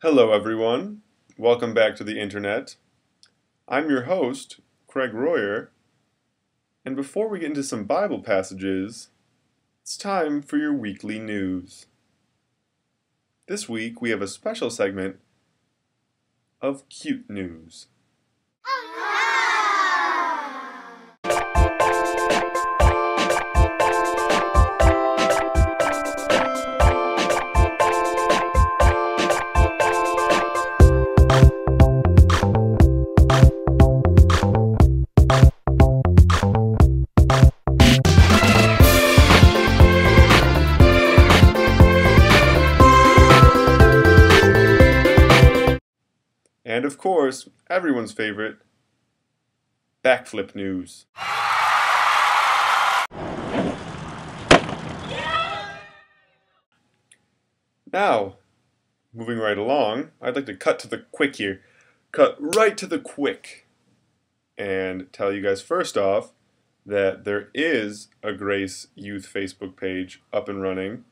Hello everyone, welcome back to the internet. I'm your host, Craig Royer, and before we get into some Bible passages, it's time for your weekly news. This week we have a special segment of cute news. And of course, everyone's favorite, backflip news. Now, moving right along, I'd like to cut to the quick here. Cut right to the quick. And tell you guys first off that there is a Grace Youth Facebook page up and running.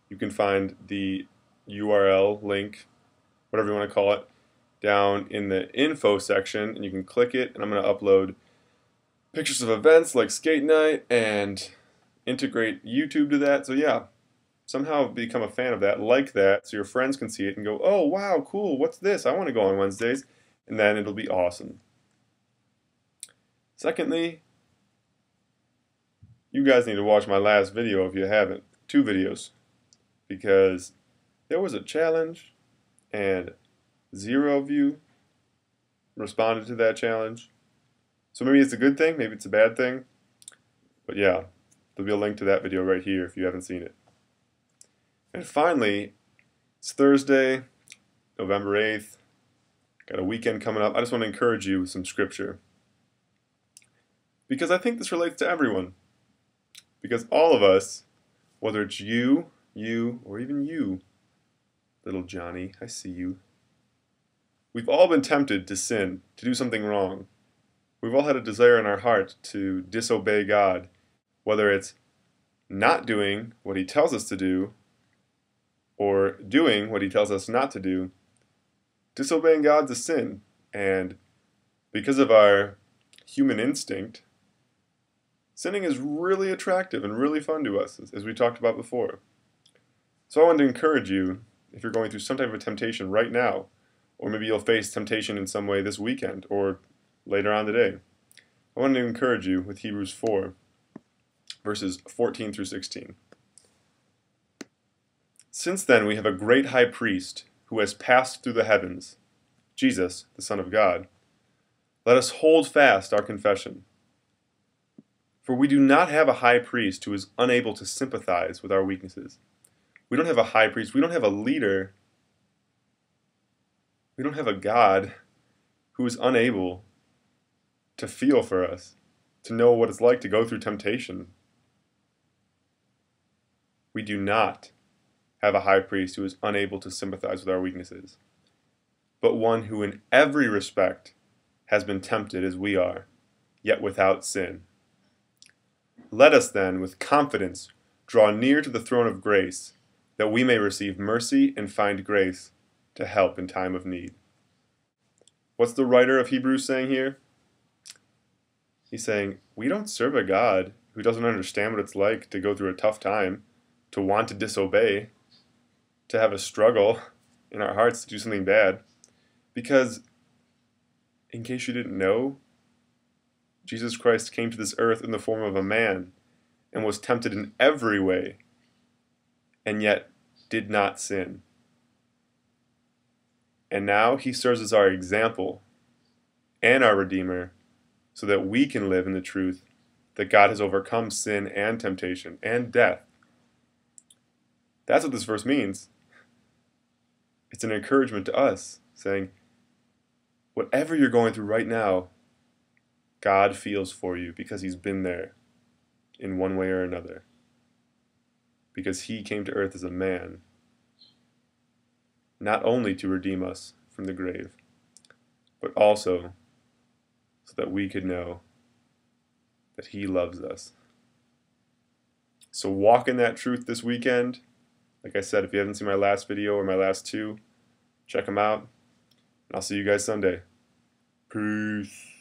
You can find the URL link, whatever you want to call it, down in the info section, and you can click it, and I'm going to upload pictures of events like skate night and integrate YouTube to that. So yeah, somehow become a fan of that, like that, so your friends can see it and go, oh wow, cool, what's this? I want to go on Wednesdays, and then it'll be awesome. Secondly, you guys need to watch my last video if you haven't. 2 videos. Because there was a challenge and 0 of you responded to that challenge. So maybe it's a good thing, maybe it's a bad thing. But yeah, there'll be a link to that video right here if you haven't seen it. And finally, it's Thursday, November 8th. Got a weekend coming up. I just want to encourage you with some scripture. Because I think this relates to everyone. Because all of us, whether it's you, or even you, little Johnny, I see you. We've all been tempted to sin, to do something wrong. We've all had a desire in our heart to disobey God, whether it's not doing what He tells us to do, or doing what He tells us not to do. Disobeying God's a sin, and because of our human instinct, sinning is really attractive and really fun to us, as we talked about before. So I wanted to encourage you, if you're going through some type of temptation right now, or maybe you'll face temptation in some way this weekend, or later on today, I wanted to encourage you with Hebrews 4, verses 14 through 16. Since then we have a great high priest who has passed through the heavens, Jesus, the Son of God. Let us hold fast our confession. For we do not have a high priest who is unable to sympathize with our weaknesses. We don't have a high priest. We don't have a leader. We don't have a God who is unable to feel for us, to know what it's like to go through temptation. We do not have a high priest who is unable to sympathize with our weaknesses, but one who in every respect has been tempted as we are, yet without sin. Let us then, with confidence, draw near to the throne of grace, that we may receive mercy and find grace to help in time of need. What's the writer of Hebrews saying here? He's saying, we don't serve a God who doesn't understand what it's like to go through a tough time, to want to disobey, to have a struggle in our hearts to do something bad. Because, in case you didn't know, Jesus Christ came to this earth in the form of a man and was tempted in every way, and yet did not sin. And now He serves as our example and our Redeemer so that we can live in the truth that God has overcome sin and temptation and death. That's what this verse means. It's an encouragement to us, saying, whatever you're going through right now, God feels for you because He's been there in one way or another. Because He came to earth as a man, not only to redeem us from the grave, but also so that we could know that He loves us. So walk in that truth this weekend. Like I said, if you haven't seen my last video or my last 2, Check them out. And I'll see you guys Sunday. Peace.